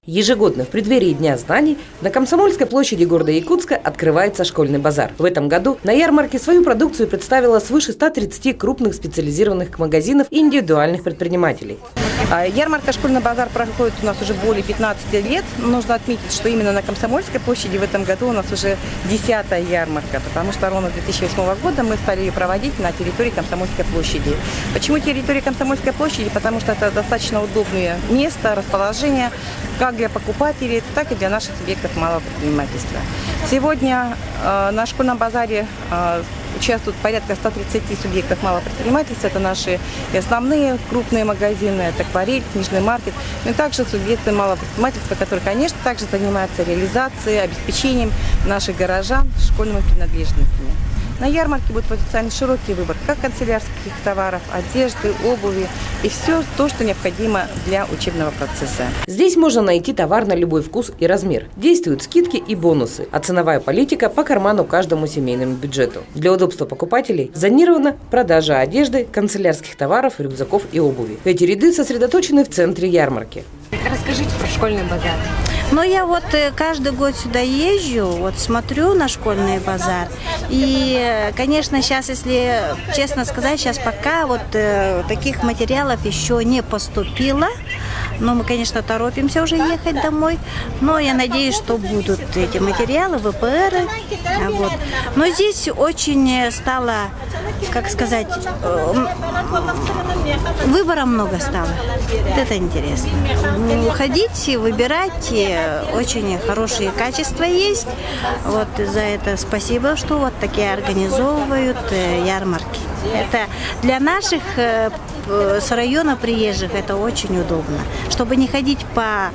Ежегодно в преддверии Дня знаний на Комсомольской площади города Якутска открывается школьный базар. В этом году на ярмарке свою продукцию представила свыше 130 крупных специализированных магазинов и индивидуальных предпринимателей. Ярмарка «Школьный базар» проходит у нас уже более 15 лет. Нужно отметить, что именно на Комсомольской площади в этом году у нас уже 10-я ярмарка, потому что ровно с 2008 года мы стали ее проводить на территории Комсомольской площади. Почему территория Комсомольской площади? Потому что это достаточно удобное место, расположение, как для покупателей, так и для наших субъектов малого предпринимательства. Сегодня на школьном базаре участвуют порядка 130 субъектов малого предпринимательства. Это наши основные крупные магазины, это акварель, книжный маркет, но и также субъекты малого предпринимательства, которые, конечно, также занимаются реализацией, обеспечением наших горожан школьными принадлежностями. На ярмарке будет потенциально широкий выбор как канцелярских товаров, одежды, обуви и все то, что необходимо для учебного процесса. Здесь можно найти товар на любой вкус и размер. Действуют скидки и бонусы, а ценовая политика по карману каждому семейному бюджету. Для удобства покупателей зонирована продажа одежды, канцелярских товаров, рюкзаков и обуви. Эти ряды сосредоточены в центре ярмарки. Расскажите про школьный базар. Но я вот каждый год сюда езжу, вот смотрю на школьный базар. И, конечно, сейчас, если честно сказать, сейчас пока вот таких материалов еще не поступило. Но мы, конечно, торопимся уже ехать домой. Но я надеюсь, что будут эти материалы, ВПРы. Вот. Но здесь очень стало, как сказать, выбора много стало. Это интересно. Ходить, выбирать, очень хорошие качества есть. Вот за это спасибо, что вот такие организовывают ярмарки. Это для наших с района приезжих это очень удобно. Чтобы не ходить по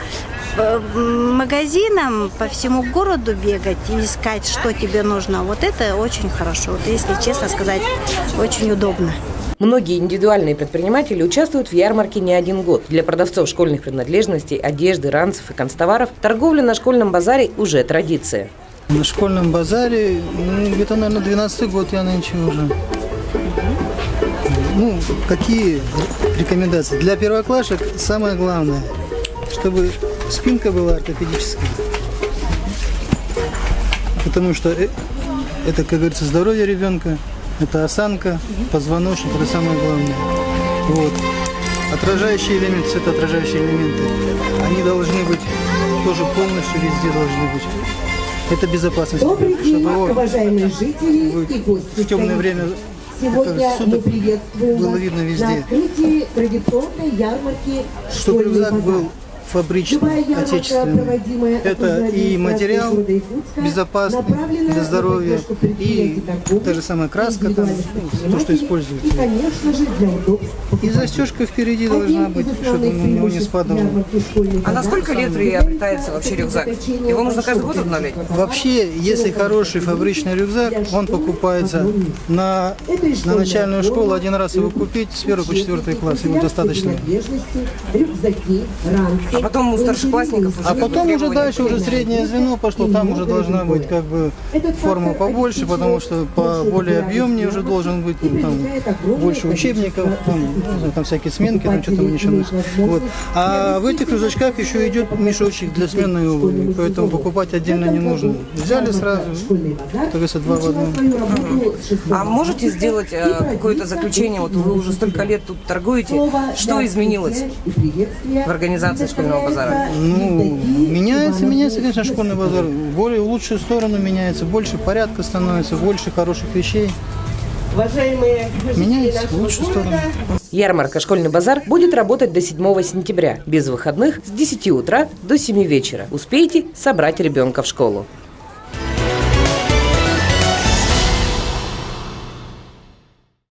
магазинам, по всему городу бегать и искать, что тебе нужно. Вот это очень хорошо. Вот, если честно сказать, очень удобно. Многие индивидуальные предприниматели участвуют в ярмарке не один год. Для продавцов школьных принадлежностей, одежды, ранцев и канцтоваров торговля на школьном базаре уже традиция. На школьном базаре, где-то, наверное, 12-й год я нынче уже. Какие рекомендации? Для первоклашек самое главное, чтобы спинка была ортопедическая. Потому что это, как говорится, здоровье ребенка, это осанка, позвоночник, это самое главное. Вот. Отражающие элементы, это отражающие элементы. Они должны быть тоже полностью везде должны быть. Это безопасность. Добрый день, уважаемые жители и гости. В темное время сегодня мы приветствуем было видно везде. На открытии традиционной ярмарки чтобы рюкзак был фабричный, отечественный. Это и материал безопасный для здоровья, и та же самая краска, там, то, что используется. И застежка впереди должна быть, чтобы на него не спадало. А на сколько лет приобретается вообще рюкзак? Его нужно каждый год обновлять? Вообще, если хороший фабричный рюкзак, он покупается на начальную школу, один раз его купить, с 1 по 4 класс, ему достаточно. А потом у старшеклассников уже... А потом уже дальше, уже среднее звено пошло, там уже должна быть как бы форма побольше, потому что по более объемнее уже должен быть, там больше учебников, там всякие сменки, там что-то еще. Вот. А в этих рюкзачках еще идет мешочек для сменной обуви, поэтому покупать отдельно не нужно. Взяли сразу, то есть 2 в 1. А можете сделать какое-то заключение, вот вы уже столько лет тут торгуете, что изменилось в организации школьного базара? Меняется, конечно, школьный базар. Более в лучшую сторону меняется, больше порядка становится, больше хороших вещей. Меняется в лучшую сторону. Ярмарка «Школьный базар» будет работать до 7 сентября, без выходных с 10 утра до 7 вечера. Успейте собрать ребенка в школу.